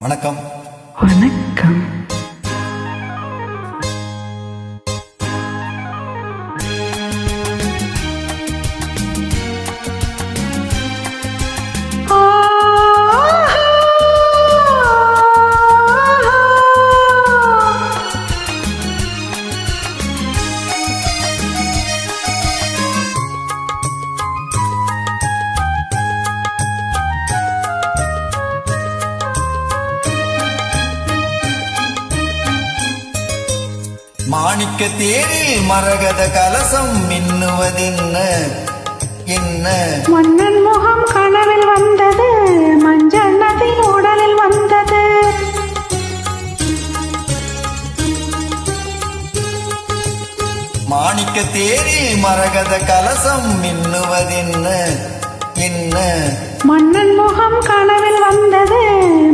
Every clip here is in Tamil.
வணக்கம். வணக்கம். மாணிக்க தேரில் மரகத கலசம் மின்னுவதென்ன என்ன? மன்னன் முகம் கனவில் வந்தது, மஞ்சள் நதி உடலில் வந்தது. மாணிக்க தேரில் மரகத கலசம் மின்னுவதென்ன என்ன? மன்னன் முகம் கனவில் வந்தது,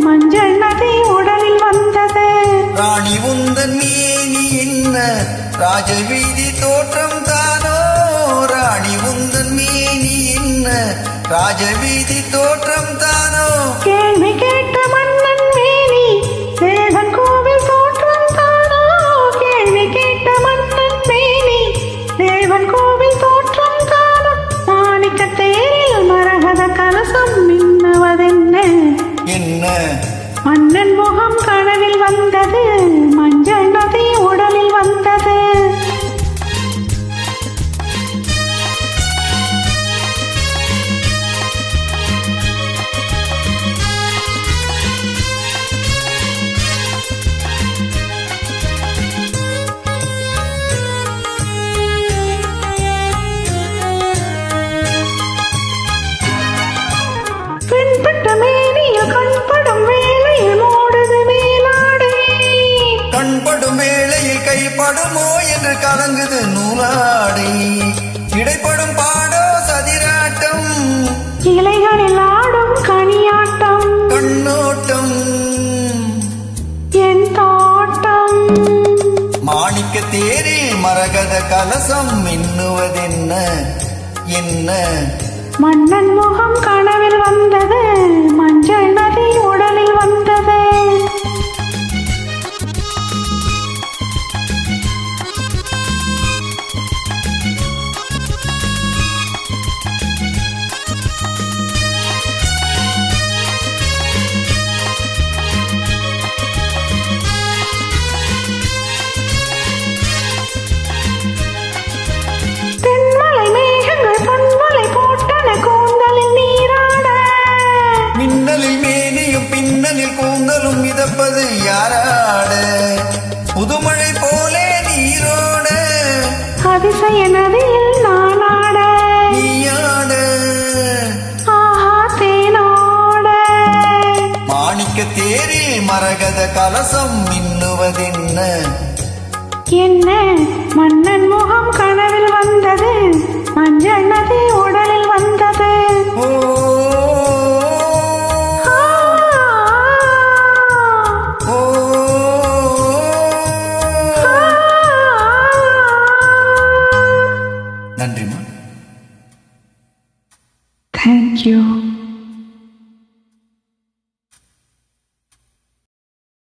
மஞ்சள் நதி உடலில் வந்தது. ராணி உந்தன் மேனி என்ன? ராஜவீதி தோற்றம் தானோ? ராணி உந்தன் மேனி என்ன? ராஜவீதி தோற்றம் தானோ? கேள்வி கேட்ட மன்னன் மேனி தேவன் கோவில் தோற்றம் தானோ? கேள்வி கேட்ட மன்னன் மேனி தேவன் கோவில் தோற்றம் தானோ? மாணிக்க தேரில் மரகத கலசம் மின்னுவதென்ன என்ன? மன்னன் முகம் கனவில் வந்தது, மஞ்சள் நதி உடலில் வந்தது. பெண்பட்ட மேனியில் கண்படும் வேளையில் மூடுது மேலாடை. கண்படும் வேளையில் கைப்படுமோ என்று கலங்குது நூலாடை. இடைப்படும் பாடோ சதிராட்டம், இலைகளில் ஆடும் கனியாட்டம். கண்ணோட்டம் என் தோட்டம். மாணிக்க தேரில் மரகத கலசம் மின்னுவதென்ன என்ன? மன்னன் முகம் கனவில் வந்தது, மஞ்சள் நதி உடலில் வந்தது. தென்மலை மேகங்கள் பொன்மலை போட்டன கூந்தலில் நீராட. மின்னலில் மேனியும் பின்னலில் கூந்தலும் மிதப்பது யாராட? புதுமழை போலே நீரோட அதிசய நதியில் நானாட. நீயாட. ஆஹா தேனோட. மாணிக்க தேரில் மரகத கலசம் மின்னுவதென்ன என்ன? மன்னன் முகம் கனவில் வந்தது, மஞ்சள் நதி உடலில் வந்தது. ஓ ஓ Thank you.